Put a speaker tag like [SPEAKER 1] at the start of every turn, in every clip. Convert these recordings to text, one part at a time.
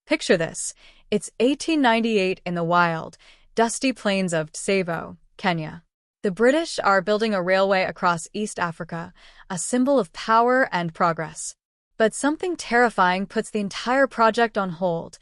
[SPEAKER 1] Picture this. It's 1898 in the wild, dusty plains of Tsavo, Kenya. The British are building a railway across East Africa, a symbol of power and progress. But something terrifying puts the entire project on hold.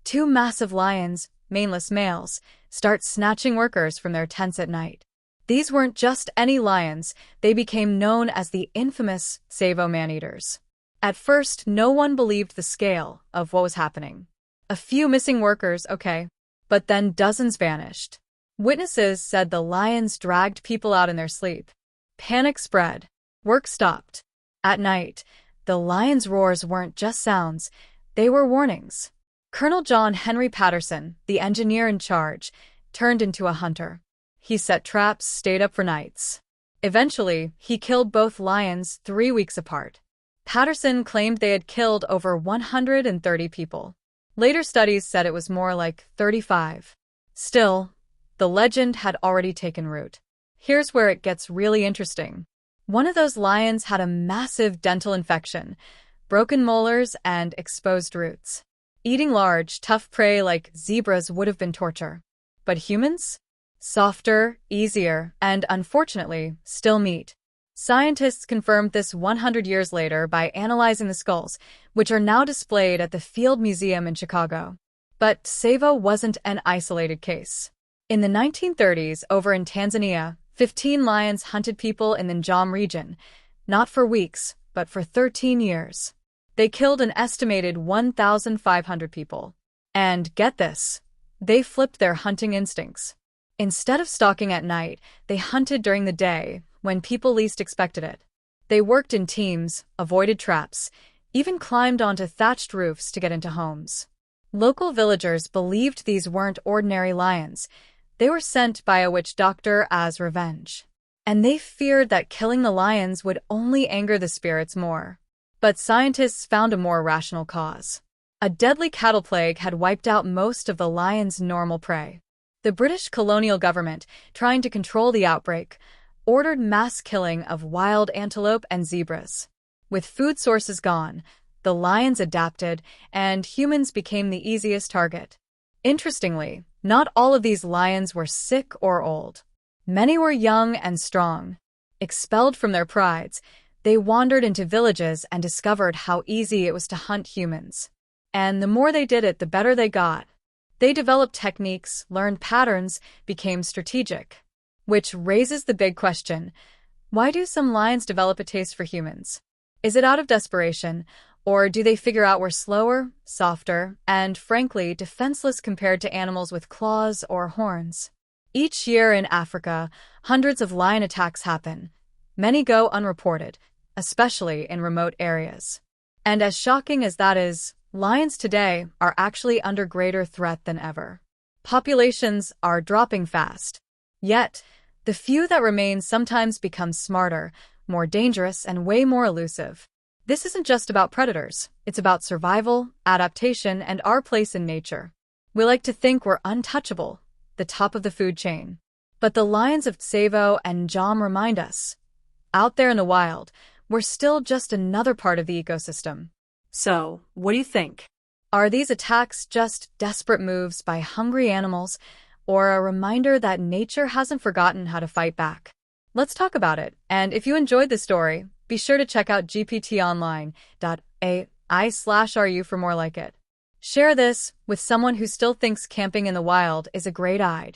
[SPEAKER 1] Two massive lions, maneless males, start snatching workers from their tents at night. These weren't just any lions, they became known as the infamous Tsavo man-eaters. At first, no one believed the scale of what was happening. A few missing workers, okay, but then dozens vanished. Witnesses said the lions dragged people out in their sleep. Panic spread. Work stopped. At night, the lions' roars weren't just sounds, they were warnings. Colonel John Henry Patterson, the engineer in charge, turned into a hunter. He set traps, stayed up for nights. Eventually, he killed both lions 3 weeks apart. Patterson claimed they had killed over 130 people. Later studies said it was more like 35. Still, the legend had already taken root. Here's where it gets really interesting. One of those lions had a massive dental infection, broken molars, and exposed roots. Eating large, tough prey like zebras would have been torture. But humans? Softer, easier, and unfortunately, still meat. Scientists confirmed this 100 years later by analyzing the skulls, which are now displayed at the Field Museum in Chicago. But Tsavo wasn't an isolated case. In the 1930s, over in Tanzania, 15 lions hunted people in the Njombe region, not for weeks, but for 13 years. They killed an estimated 1,500 people. And get this, they flipped their hunting instincts. Instead of stalking at night, they hunted during the day, when people least expected it. They worked in teams, avoided traps, even climbed onto thatched roofs to get into homes. Local villagers believed these weren't ordinary lions. They were sent by a witch doctor as revenge. And they feared that killing the lions would only anger the spirits more. But scientists found a more rational cause. A deadly cattle plague had wiped out most of the lions' normal prey. The British colonial government, trying to control the outbreak, ordered mass killing of wild antelope and zebras. With food sources gone, the lions adapted, and humans became the easiest target. Interestingly, not all of these lions were sick or old. Many were young and strong. Expelled from their prides, they wandered into villages and discovered how easy it was to hunt humans. And the more they did it, the better they got. They developed techniques, learned patterns, became strategic. Which raises the big question, why do some lions develop a taste for humans? Is it out of desperation, or do they figure out we're slower, softer, and, frankly, defenseless compared to animals with claws or horns? Each year in Africa, hundreds of lion attacks happen. Many go unreported, especially in remote areas. And as shocking as that is, lions today are actually under greater threat than ever. Populations are dropping fast. Yet, the few that remain sometimes become smarter, more dangerous, and way more elusive. This isn't just about predators. It's about survival, adaptation, and our place in nature. We like to think we're untouchable, the top of the food chain. But the lions of Tsavo and Njombe remind us, out there in the wild, we're still just another part of the ecosystem. So, what do you think? Are these attacks just desperate moves by hungry animals, or a reminder that nature hasn't forgotten how to fight back? Let's talk about it, and if you enjoyed the story, be sure to check out gptonline.ai/ru for more like it. Share this with someone who still thinks camping in the wild is a great idea.